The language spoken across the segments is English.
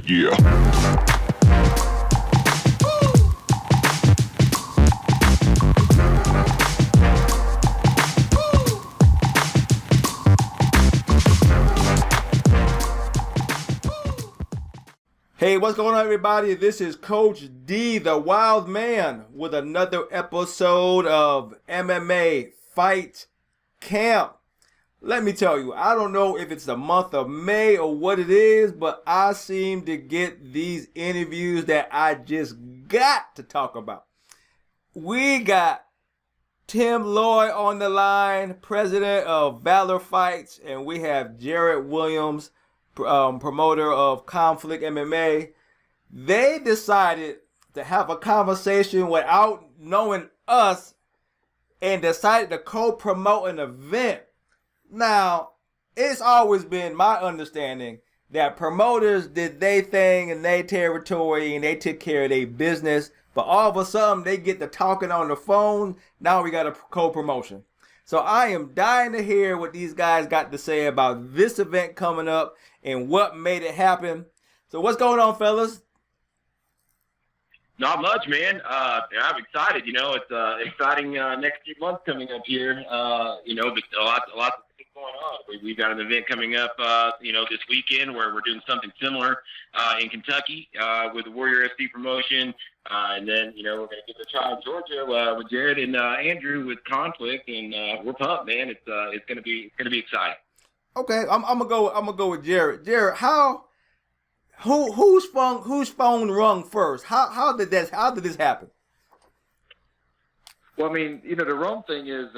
Yeah. Hey, what's going on, everybody? This is Coach D, the Wild Man, with another episode of MMA Fight Camp. Let me tell you, I don't know if it's the month of May or what it is, but I seem to get these interviews that I just got to talk about. We got Tim Loy on the line, president of Valor Fights, and we have Jared Williams, promoter of Conflict MMA. They decided to have a conversation without knowing us and decided to co-promote an event. Now, it's always been my understanding that promoters did their thing in their territory and they took care of their business, but all of a sudden they get to talking on the phone. Now we got a co-promotion. So I am dying to hear what these guys got to say about this event coming up and what made it happen. So what's going on, fellas? Not much, man. I'm excited. It's exciting next few months coming up here. But a lot of things going on. We've got an event coming up, this weekend where we're doing something similar in Kentucky with the Warrior FC promotion. And then, we're going to get to try in Georgia with Jared and Andrew with Conflict, and we're pumped, man. It's going to be exciting. Okay, I'm gonna go with Jared. Jared, whose phone rung first? How did this happen? Well, I mean, the Rome thing is,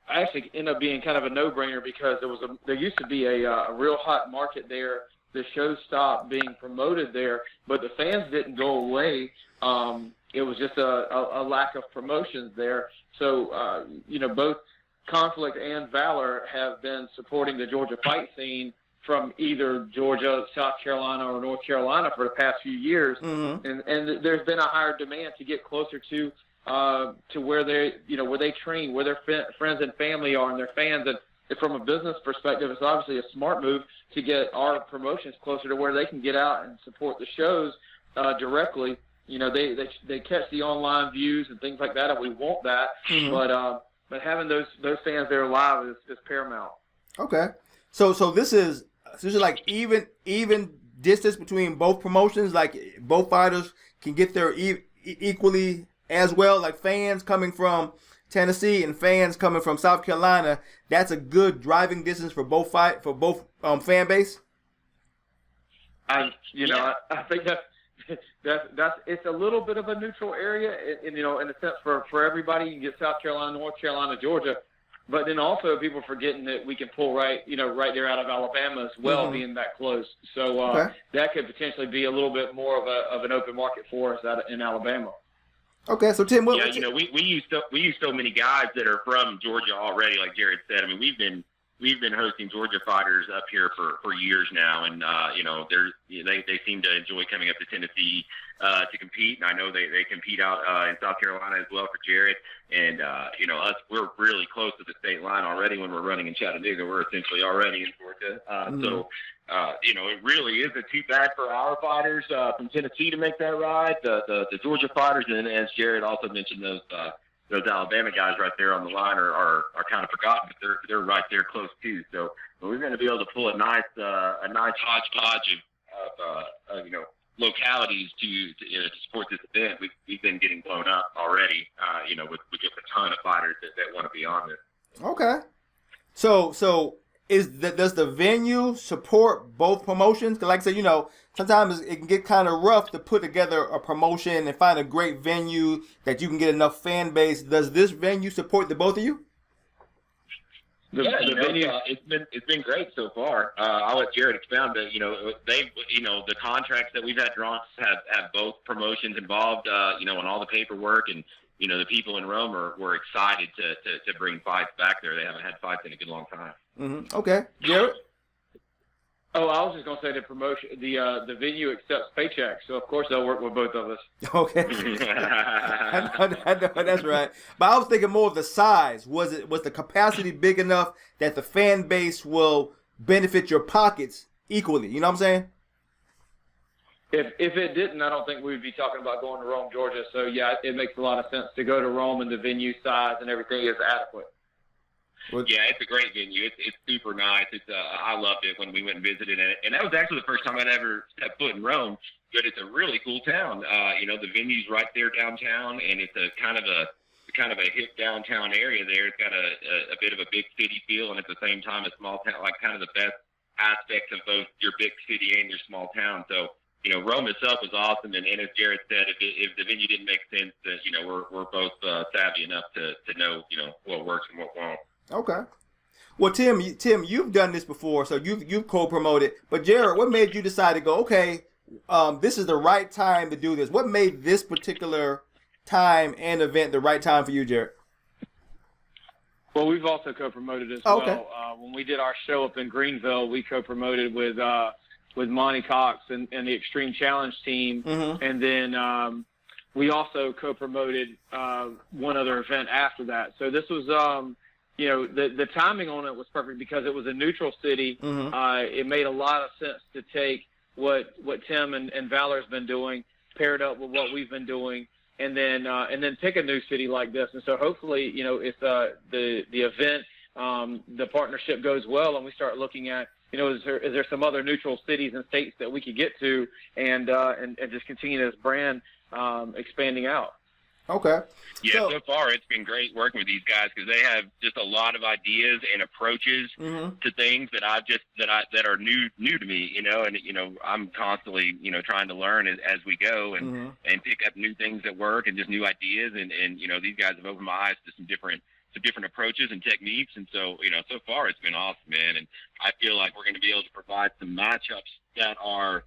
actually ended up being kind of a no-brainer because there used to be a real hot market there. The show stopped being promoted there, but the fans didn't go away. It was just a lack of promotions there. So, both Conflict and Valor have been supporting the Georgia fight scene from either Georgia, South Carolina, or North Carolina for the past few years. Mm-hmm. And there's been a higher demand to get closer to where they train, where their friends and family are and their fans. And from a business perspective, it's obviously a smart move to get our promotions closer to where they can get out and support the shows directly. They catch the online views and things like that, and we want that. Mm-hmm. But having those fans there live is paramount. Okay, so this is like even distance between both promotions. Like both fighters can get there equally as well. Like fans coming from Tennessee and fans coming from South Carolina. That's a good driving distance for both fan base. I think that's it's a little bit of a neutral area, in a sense for everybody. You can get South Carolina, North Carolina, Georgia, but then also people forgetting that we can pull right there out of Alabama as well, mm-hmm. being that close. So that could potentially be a little bit more of an open market for us out in Alabama. Okay, so Tim, we use so many guys that are from Georgia already, like Jared said. I mean, we've been hosting Georgia fighters up here for years now, and they seem to enjoy coming up to Tennessee to compete, and I know they compete out in South Carolina as well for Jared. And we're really close to the state line already when we're running in Chattanooga. We're essentially already in Georgia, so it really isn't too bad for our fighters from Tennessee to make that ride. The Georgia fighters, and as Jared also mentioned, those Alabama guys right there on the line are kind of forgotten, but they're right there close too. So we're going to be able to pull a nice hodgepodge of localities to support this event. We've been getting blown up already, with just a ton of fighters that want to be on this. Okay, so does the venue support both promotions? Because like I said, sometimes it can get kind of rough to put together a promotion and find a great venue that you can get enough fan base. Does this venue support the both of you? The venue, it's been great so far. I'll let Jared expound, but the contracts that we've had drawn have both promotions involved, on all the paperwork, and the people in Rome were excited to bring fights back there. They haven't had fights in a good long time. Mm-hmm. Okay, Jared. Oh, I was just gonna say the venue accepts paychecks, so of course they'll work with both of us. Okay, I know, that's right. But I was thinking more of the size. Was the capacity big enough that the fan base will benefit your pockets equally? You know what I'm saying? If it didn't, I don't think we'd be talking about going to Rome, Georgia. So, yeah, it makes a lot of sense to go to Rome, and the venue size and everything is adequate. Yeah, it's a great venue. It's super nice. I loved it when we went and visited it, and that was actually the first time I'd ever stepped foot in Rome. But it's a really cool town. The venue's right there downtown, and it's a kind of a hip downtown area there. It's got a bit of a big city feel, and at the same time a small town, like kind of the best aspects of both your big city and your small town. So, Rome itself was awesome, and as Jared said, if the venue didn't make sense, that we're both savvy enough to know what works and what won't. Okay. Well, Tim, you've done this before, so you've co-promoted. But Jared, what made you decide to go? Okay, this is the right time to do this. What made this particular time and event the right time for you, Jared? Well, we've also co-promoted as well. When we did our show up in Greenville, we co-promoted with Monty Cox and the Extreme Challenge team, and then we also co-promoted one other event after that. So this was, the timing on it was perfect because it was a neutral city. It made a lot of sense to take what Tim and Valor's been doing, paired up with what we've been doing, and then pick a new city like this. And so hopefully, if the event, the partnership goes well, and we start looking at, is there some other neutral cities and states that we could get to, and just continue this brand expanding out. Okay. Yeah, so far it's been great working with these guys because they have just a lot of ideas and approaches to things that are new to me, and I'm constantly trying to learn as we go and pick up new things that work and just new ideas, and these guys have opened my eyes to some different approaches and techniques, and so so far it's been awesome, man, and I feel like we're going to be able to provide some matchups that are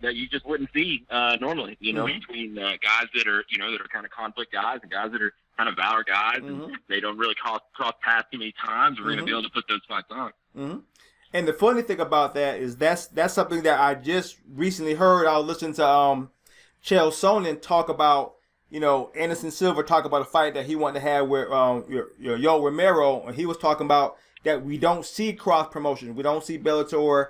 that you just wouldn't see normally, between guys that are, that are kind of conflict guys and guys that are kind of Valor guys, and they don't really cross paths too many times. We're going to be able to put those fights on. And the funny thing about that is that's something that I just recently heard. I was listening to Chael Sonnen talk about, Anderson Silva talk about a fight that he wanted to have with Yo Romero, and he was talking about that we don't see cross promotions. We don't see Bellator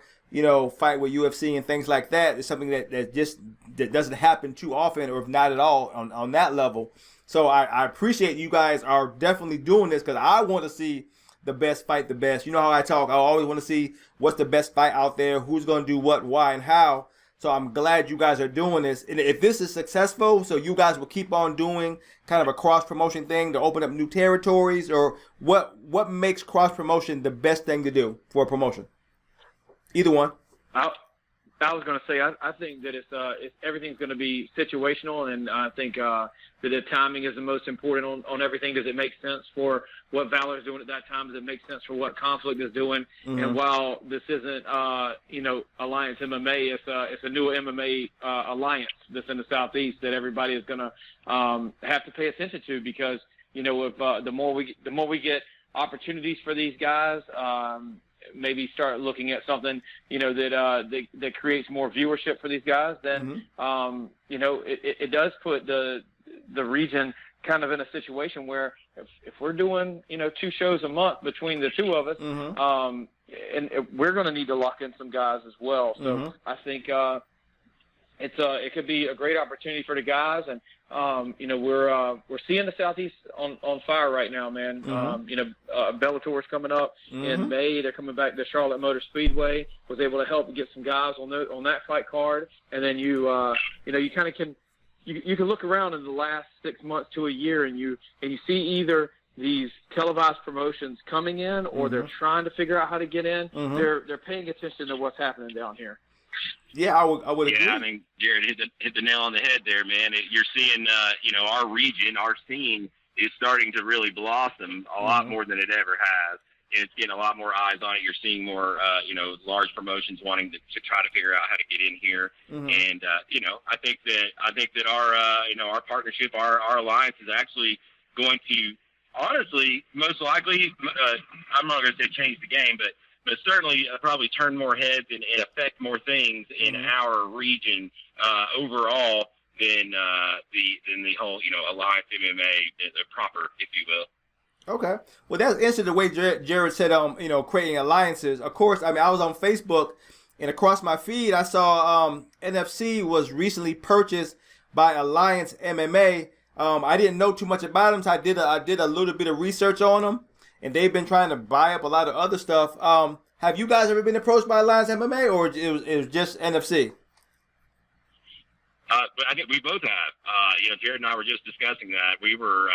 fight with UFC and things like that. It's something that doesn't happen too often, or if not at all on that level. So I appreciate you guys are definitely doing this because I want to see the best fight the best. You know how I talk. I always want to see what's the best fight out there, who's going to do what, why, and how. So I'm glad you guys are doing this. And if this is successful, so you guys will keep on doing kind of a cross-promotion thing to open up new territories, or what makes cross-promotion the best thing to do for a promotion? Either one. I was going to say I think that it's everything's going to be situational, and I think that the timing is the most important on everything. Does it make sense for what Valor is doing at that time? Does it make sense for what Conflict is doing? And while this isn't Alliance MMA, it's a new MMA alliance that's in the Southeast that everybody is going to have to pay attention to, because if the more we get opportunities for these guys. Maybe start looking at something, that creates more viewership for these guys, then, it does put the region kind of in a situation where if we're doing, 2 shows a month between the two of us, and we're going to need to lock in some guys as well. So I think it could be a great opportunity for the guys, and we're seeing the Southeast on fire right now, man. Bellator's coming up in May. They're coming back to Charlotte Motor Speedway. Was able to help get some guys on that fight card, and then you kind of can look around in the last 6 months to a year, and you see either these televised promotions coming in, or they're trying to figure out how to get in. They're paying attention to what's happening down here. Yeah, I would agree. Yeah, I mean, Jared hit the nail on the head there, man. You're seeing, our region, our scene is starting to really blossom a lot more than it ever has. And it's getting a lot more eyes on it. You're seeing more, large promotions wanting to try to figure out how to get in here. And, I think that our partnership, our alliance is actually going to, honestly, most likely, I'm not going to say change the game, but certainly probably turn more heads and affect more things in our region overall than the whole Alliance MMA proper, if you will. Okay, well that's interesting the way Jared said creating alliances. Of course, I mean I was on Facebook and across my feed, I saw NFC was recently purchased by Alliance MMA. I didn't know too much about them, so I did a little bit of research on them, and they've been trying to buy up a lot of other stuff. Have you guys ever been approached by Alliance MMA, or it was just NFC? But I think we both have. Jared and I were just discussing that. We were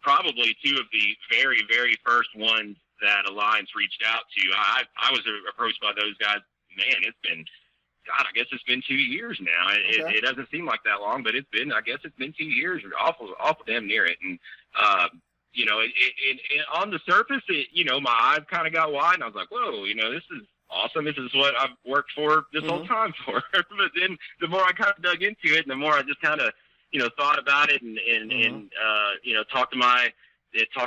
probably two of the very, very first ones that Alliance reached out to. I was approached by those guys. Man, I guess it's been 2 years now. It doesn't seem like that long, but I guess it's been 2 years. Awful damn near it. And, on the surface, my eyes kind of got wide, and I was like, whoa, this is awesome. This is what I've worked for this whole time for. But then the more I kind of dug into it, and the more I just kind of, thought about it and talked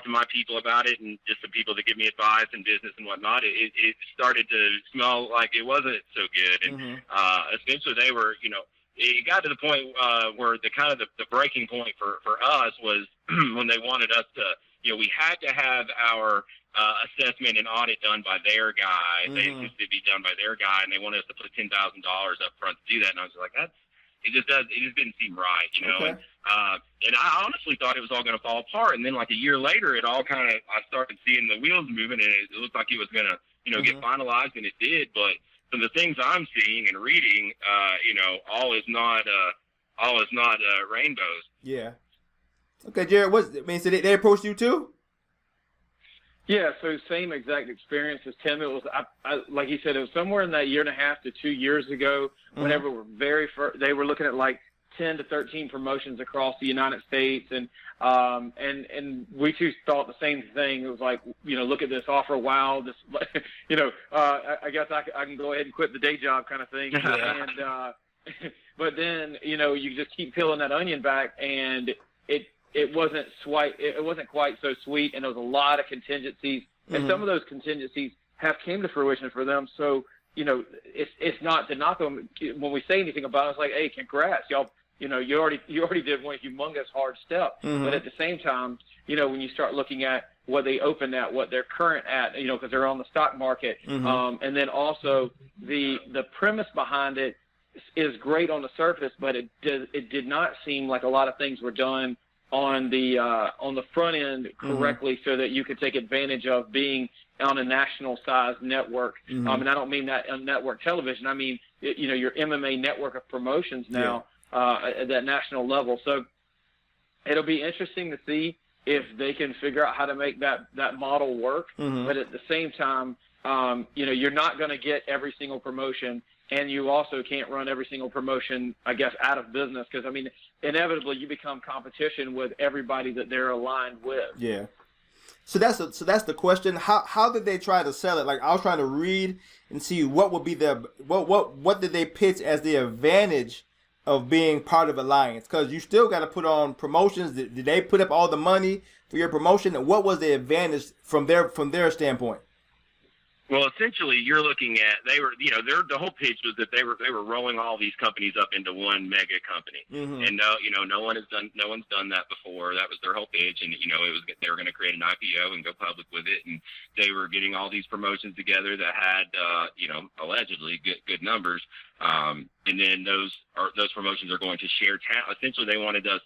to my people about it, and just the people that give me advice in business and whatnot, it started to smell like it wasn't so good. And essentially they were, it got to the point where the breaking point for us was when they wanted us to, we had to have our assessment and audit done by their guy. They insisted it be done by their guy, and they wanted us to put $10,000 up front to do that. And I was like, it just didn't seem right, Okay. And I honestly thought it was all going to fall apart. And then like a year later, I started seeing the wheels moving, and it looked like it was going to, get finalized, and it did. But from the things I'm seeing and reading, all is not rainbows. Yeah. Okay, Jared. So they approached you too? Yeah, so same exact experience as Tim. It was, like he said, it was somewhere in that 1.5 to 2 years ago. Whenever they were looking at like 10 to 13 promotions across the United States, and we too thought the same thing. It was like, look at this offer, wow, this, I guess I can go ahead and quit the day job kind of thing. And but then you just keep peeling that onion back, and it wasn't quite so sweet, and there was a lot of contingencies, and some of those contingencies have came to fruition for them. So it's not to knock them when we say anything about it. It's like, hey, congrats, y'all. You already did one humongous hard step. But at the same time, when you start looking at what they opened at, what they're current at, because they're on the stock market, and then also the premise behind it is great on the surface, but it did not seem like a lot of things were done on the front end correctly, so that you could take advantage of being on a national size network. And I don't mean that on network television. I mean, your MMA network of promotions now at that national level. So it'll be interesting to see if they can figure out how to make that model work. But at the same time, you're not going to get every single promotion, and you also can't run every single promotion, I guess, out of business, because, I mean, inevitably you become competition with everybody that they're aligned with. Yeah. So that's the question. How did they try to sell it? Like, I was trying to read and see what would be what did they pitch as the advantage of being part of Alliance? Because you still got to put on promotions. Did they put up all the money for your promotion? And what was the advantage from their standpoint? Well, essentially, you're looking at the whole pitch was that they were rolling all these companies up into one mega company, and no one's done that before. That was their whole pitch, and they were going to create an IPO and go public with it, and they were getting all these promotions together that had allegedly good numbers, and then those promotions are going to share talent. Essentially, they wanted us.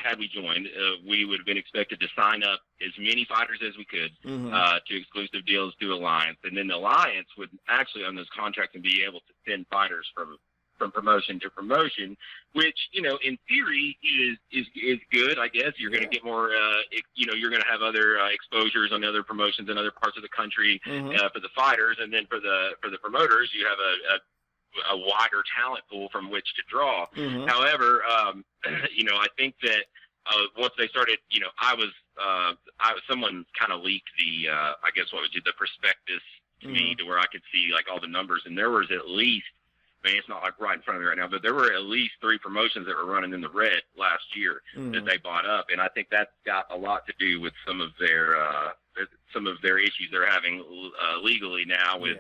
Had we joined, we would have been expected to sign up as many fighters as we could to exclusive deals to Alliance. And then the Alliance would actually own those contracts and be able to send fighters from promotion to promotion, which, in theory is good, I guess. You're going to get more, you're going to have other exposures on other promotions in other parts of the country for the fighters. And then for the promoters, you have a wider talent pool from which to draw. However, I think that once they started, someone kind of leaked the, I guess the prospectus to me, to where I could see like all the numbers, and there was at least, it's not like right in front of me right now, but there were at least 3 promotions that were running in the red last year that they bought up, and I think that's got a lot to do with some of their issues they're having legally now with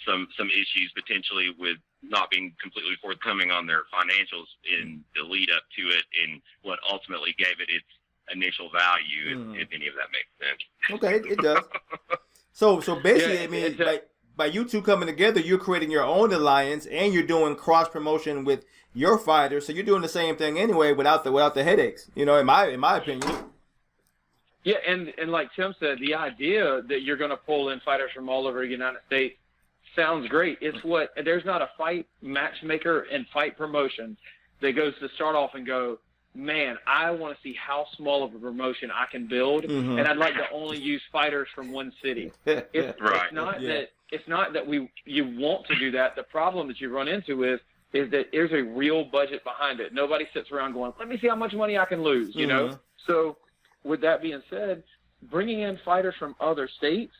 some issues potentially with not being completely forthcoming on their financials in the lead up to it, and what ultimately gave it its initial value, if any of that makes sense. Okay, it does. So basically, by you two coming together, you're creating your own alliance, and you're doing cross promotion with your fighters. So you're doing the same thing anyway, without the headaches. You know, in my opinion. Yeah, and like Tim said, the idea that you're going to pull in fighters from all over the United States sounds great. It's what there's not a fight matchmaker and fight promotion that goes to start off and go, man, I want to see how small of a promotion I can build, and I'd like to only use fighters from one city. It's not that you want to do that. The problem that you run into is that there's a real budget behind it. Nobody sits around going, let me see how much money I can lose, you know? So with that being said, bringing in fighters from other states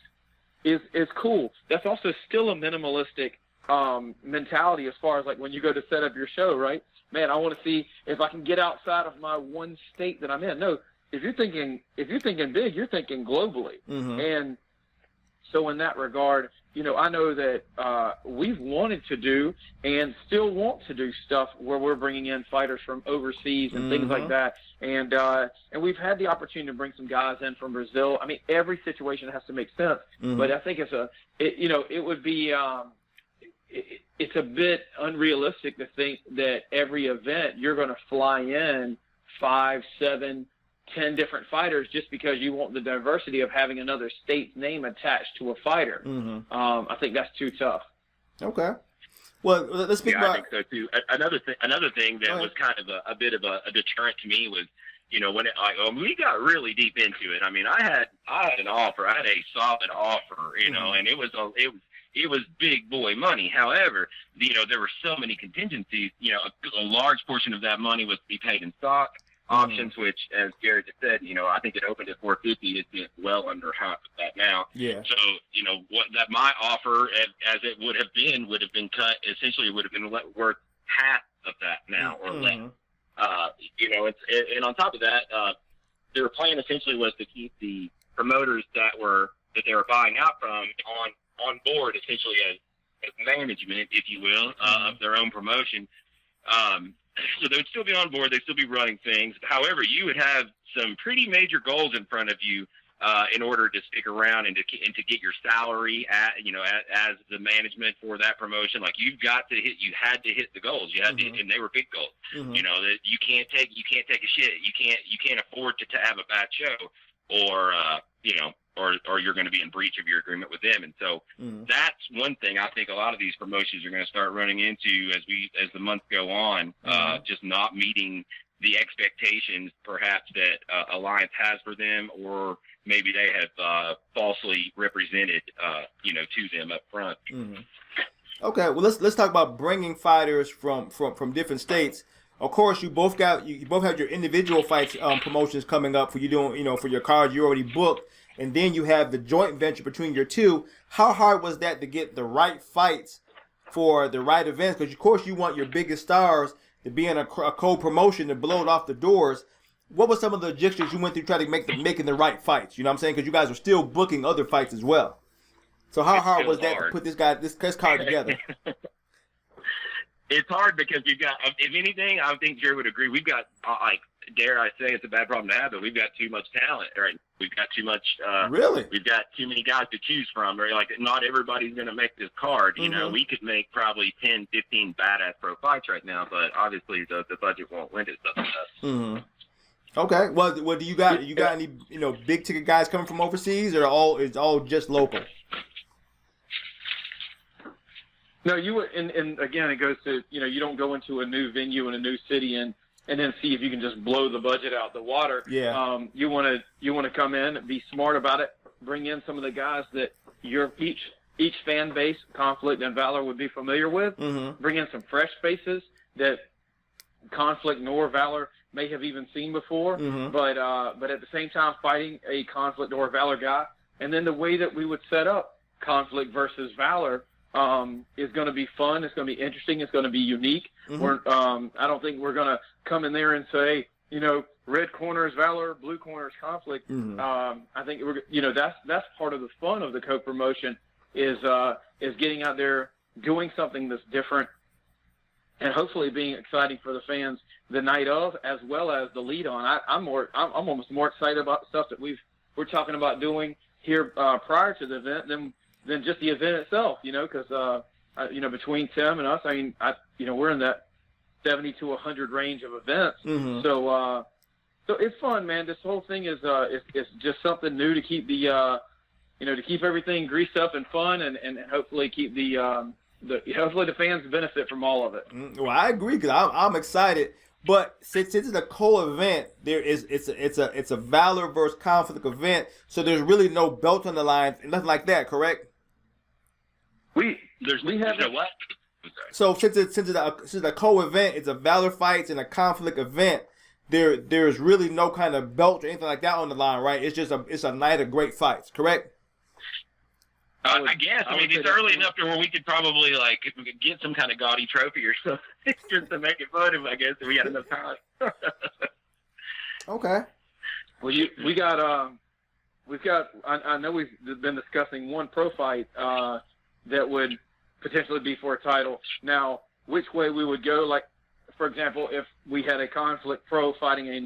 is cool. That's also still a minimalistic mentality as far as like when you go to set up your show, right? Man, I want to see if I can get outside of my one state that I'm in. No, if you're thinking big, you're thinking globally. And so in that regard, you know, I know that we've wanted to do and still want to do stuff where we're bringing in fighters from overseas and things like that. And we've had the opportunity to bring some guys in from Brazil. I mean, every situation has to make sense. But I think it would be it's a bit unrealistic to think that every event you're going to fly in 5, 7, 10 different fighters just because you want the diversity of having another state's name attached to a fighter. I think that's too tough. Okay. Well, let's speak about. I think so too. Another thing that was kind of a bit of a deterrent to me was, you know, when we got really deep into it. I mean, I had an offer. I had a solid offer, you know, and it was big boy money. However, you know, there were so many contingencies. You know, a large portion of that money was to be paid in stock options, which, as Jared just said, you know, I think it opened at 450. It's well under half of that now. Yeah. So, you know, my offer, as it would have been cut. Essentially, would have been worth half of that now or less. You know, and on top of that, their plan essentially was to keep the promoters that they were buying out from on board, essentially as management, if you will, of their own promotion. So they would still be on board. They'd still be running things. However, you would have some pretty major goals in front of you in order to stick around and to get your salary as the management for that promotion. Like you had to hit the goals. You had to, and they were big goals. You know, that you can't take a shit. You can't afford to have a bad show, or you're going to be in breach of your agreement with them. And so that's one thing I think a lot of these promotions are going to start running into as the months go on, just not meeting the expectations perhaps that Alliance has for them, or maybe they have falsely represented, to them up front. Okay, well let's talk about bringing fighters from different states. Of course, you both have your individual fights promotions coming up for you doing, for your cards you already booked. And then you have the joint venture between your two. How hard was that to get the right fights for the right events? Because, of course, you want your biggest stars to be in a co-promotion to blow it off the doors. What were some of the logistics you went through trying to making the right fights? You know what I'm saying? Because you guys are still booking other fights as well. So how hard was that to put this card together? It's hard because we've got, if anything, I think Jerry would agree, we've got, dare I say it's a bad problem to have, but we've got too much talent, right? We've got too much, really? We've got too many guys to choose from, right? Like, not everybody's going to make this card, you know? We could make probably 10, 15 badass pro fights right now, but obviously the budget won't lend itself to that. Okay. Well, do you got any, big ticket guys coming from overseas, or it's all just local? No, and again, it goes to, you don't go into a new venue in a new city and then see if you can just blow the budget out the water. Yeah. You want to come in, be smart about it, bring in some of the guys that each fan base, Conflict and Valor, would be familiar with. Bring in some fresh faces that Conflict nor Valor may have even seen before. But at the same time, fighting a Conflict or Valor guy, and then the way that we would set up Conflict versus Valor is going to be fun. It's going to be interesting. It's going to be unique. I don't think we're going to come in there and say, red corner is Valor, blue corner is Conflict. I think that's part of the fun of the co-promotion is getting out there, doing something that's different, and hopefully being exciting for the fans the night of as well as the lead on. I'm almost more excited about stuff that we're talking about doing here prior to the event than just the event itself, because between Tim and us, we're in that 70 to 100 range of events. Mm-hmm. So it's fun, man. This whole thing is it's just something new to keep to keep everything greased up and fun, and hopefully keep hopefully the fans benefit from all of it. Well, I agree, because I'm excited. But since it's a co-event, it's a Valor versus Conflict event, so there's really no belt on the line, nothing like that, correct? We have what? So since it's a co-event, it's a Valor fights and a Conflict event. There's really no kind of belt or anything like that on the line, right? It's just a night of great fights, correct? I guess. I mean, it's early enough to where we could probably get some kind of gaudy trophy or something just to make it fun. I guess if we had enough time. Okay. Well, we've got. I know we've been discussing one pro fight that would potentially be for a title. Now, which way we would go? Like, for example, if we had a Conflict pro fighting a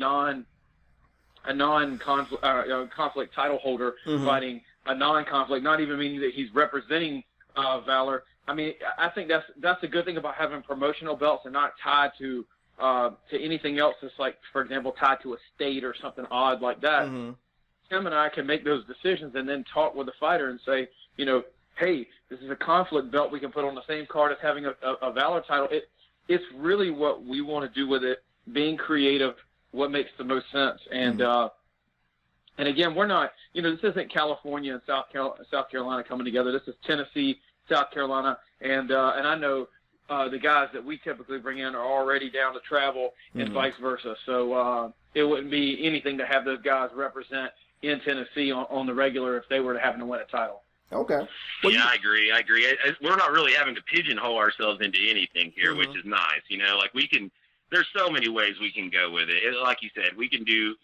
conflict title holder fighting a non-conflict, not even meaning that he's representing Valor. I mean, I think that's a good thing about having promotional belts and not tied to anything else that's, like, for example, tied to a state or something odd like that. Mm-hmm. Tim and I can make those decisions and then talk with the fighter and say, hey, this is a Conflict belt we can put on the same card as having a Valor title. It's really what we want to do with it, being creative, what makes the most sense. And again, we're not, this isn't California and South Carolina coming together. This is Tennessee, South Carolina, and I know the guys that we typically bring in are already down to travel and vice versa. So it wouldn't be anything to have those guys represent in Tennessee on the regular if they were to happen to win a title. Okay. Well, yeah, I agree. We're not really having to pigeonhole ourselves into anything here, which is nice. There's so many ways we can go with it. Like you said, we can do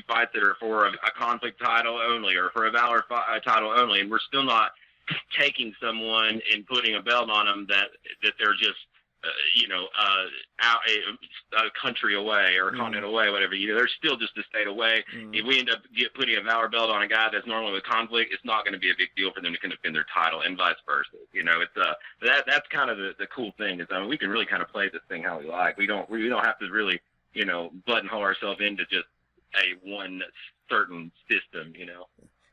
fights that are for a Conflict title only or for a Valor title only, and we're still not taking someone and putting a belt on them that they're just out a country away or a continent away, whatever. They're still just a state away. If we end up putting a Valor belt on a guy that's normally with Conflict, it's not going to be a big deal for them to defend their title, and vice versa. It's that's kind of the cool thing is we can really kind of play this thing how we like. We don't have to really buttonhole ourselves into just a one certain system.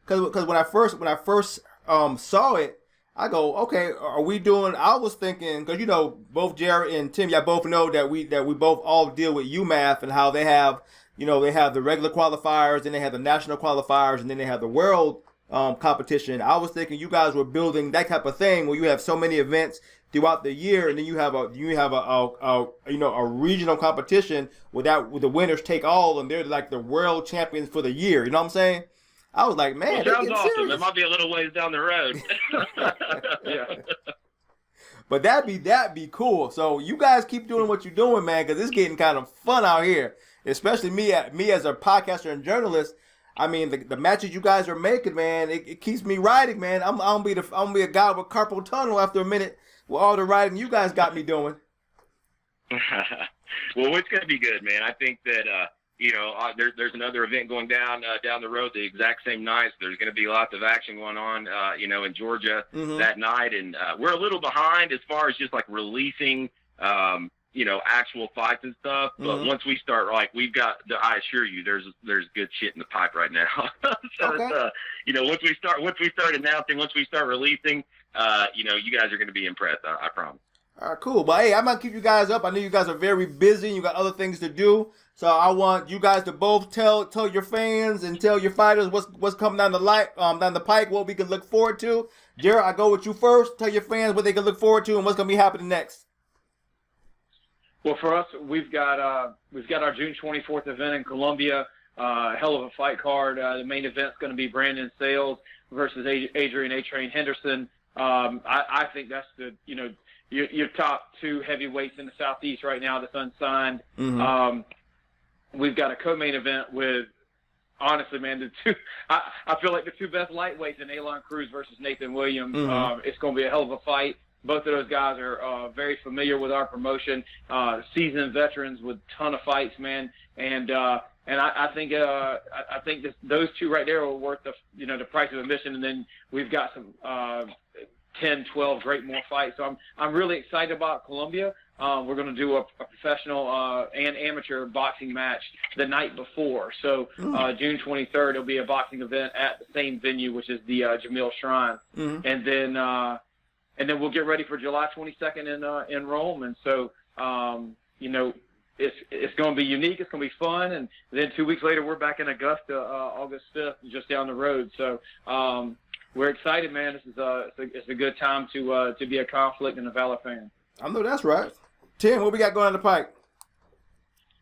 Because when I first saw it, I go, okay, are we doing? I was thinking, because both Jared and Tim, y'all both know that we both all deal with UMath and how they have the regular qualifiers, then they have the national qualifiers, and then they have the world competition. I was thinking you guys were building that type of thing where you have so many events throughout the year, and then you have a regional competition where the winners take all, and they're like the world champions for the year. You know what I'm saying? I was like, man, sounds awesome. It might be a little ways down the road. Yeah. But that'd be cool. So you guys keep doing what you're doing, man, because it's getting kind of fun out here. Especially me as a podcaster and journalist. I mean, the matches you guys are making, man, it keeps me riding, man. I'm gonna be a guy with carpal tunnel after a minute with all the riding you guys got me doing. Well, it's gonna be good, man. I think that. There's another event going down the road the exact same night. So there's going to be lots of action going on, in Georgia that night. And we're a little behind as far as just like releasing, actual fights and stuff. But once we start, we've got, I assure you, there's good shit in the pipe right now. So okay. Once we start announcing, once we start releasing, you guys are going to be impressed. I promise. All right, cool. But hey, I'm going to keep you guys up. I know you guys are very busy and you got other things to do. So I want you guys to both tell your fans and tell your fighters what's coming down the pike, what we can look forward to. Jared, I go with you first. Tell your fans what they can look forward to and what's going to be happening next. Well, for us, we've got our June 24th event in Columbia. Hell of a fight card. The main event's going to be Brandon Sales versus Adrian A-Train Henderson. I think that's your top two heavyweights in the Southeast right now that's unsigned. We've got a co-main event with, honestly, man, I feel like the two best lightweights in Elon Cruz versus Nathan Williams. It's going to be a hell of a fight. both of those guys are very familiar with our promotion, seasoned veterans with a ton of fights, man. And I think those two right there are worth the price of admission. And then we've got some 10, 12 great more fights. So I'm really excited about Columbia. We're going to do a professional and amateur boxing match the night before. So June 23rd, there'll be a boxing event at the same venue, which is the Jamil Shrine. And then we'll get ready for July 22nd in Rome. And so, it's going to be unique. It's going to be fun. And then 2 weeks later, we're back in Augusta, August 5th, just down the road. So we're excited, man. This is it's a good time to be a Conflict and a Valor fan. I know that's right. Tim, what we got going on the pike?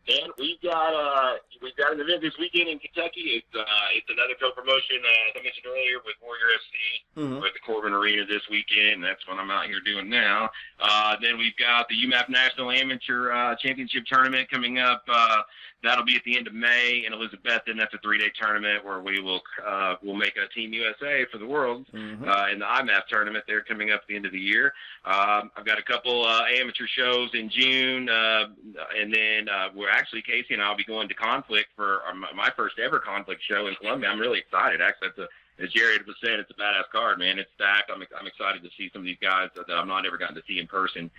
And we've got an event this weekend in Kentucky. It's another co-promotion, as I mentioned earlier, with Warrior FC. We're at the Corbin Arena this weekend. That's what I'm out here doing now. Then we've got the UMAP National Amateur Championship Tournament coming up. That'll be at the end of May in Elizabethton. That's a 3-day tournament where we will we'll make a Team USA for the world in the IMAF tournament. They're coming up at the end of the year. I've got a couple amateur shows in June, and then we're actually, Casey and I will be going to Conflict for my first ever Conflict show in Columbia. I'm really excited. Actually, as Jared was saying, it's a badass card, man. It's stacked. I'm excited to see some of these guys that I've not ever gotten to see in person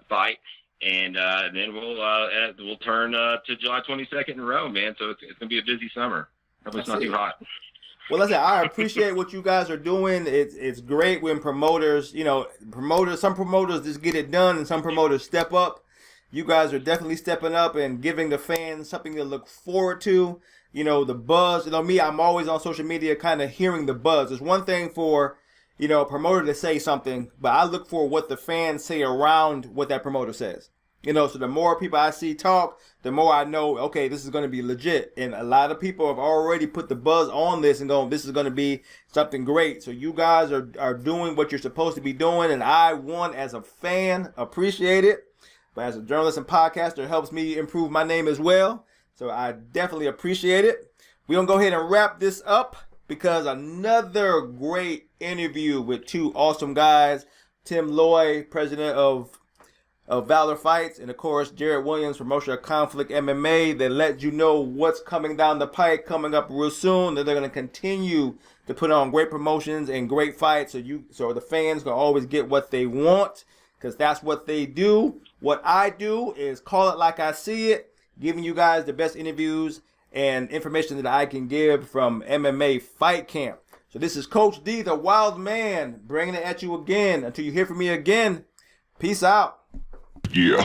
fight. And then we'll turn to July 22nd in Rome, man. So it's going to be a busy summer. Hopefully it's not too hot. Well, listen, I appreciate what you guys are doing. It's great when promoters, some promoters just get it done and some promoters step up. You guys are definitely stepping up and giving the fans something to look forward to. The buzz. Me, I'm always on social media kind of hearing the buzz. It's one thing for, a promoter to say something, but I look for what the fans say around what that promoter says. So the more people I see talk, the more I know, okay, this is going to be legit. And a lot of people have already put the buzz on this and going, this is going to be something great. So you guys are doing what you're supposed to be doing. And I, as a fan, appreciate it. But as a journalist and podcaster, it helps me improve my name as well. So I definitely appreciate it. We're going to go ahead and wrap this up because another great interview with two awesome guys, Tim Loy, president of Valor Fights, and of course Jared Williams, promoter of Conflict MMA, that let you know what's coming down the pike coming up real soon. That they're going to continue to put on great promotions and great fights, so the fans can always get what they want, because that's what they do. What I do is call it like I see it, giving you guys the best interviews and information that I can give from MMA Fight Camp. So this is Coach D, the Wild Man, bringing it at you again. Until you hear from me again, peace out. Yeah.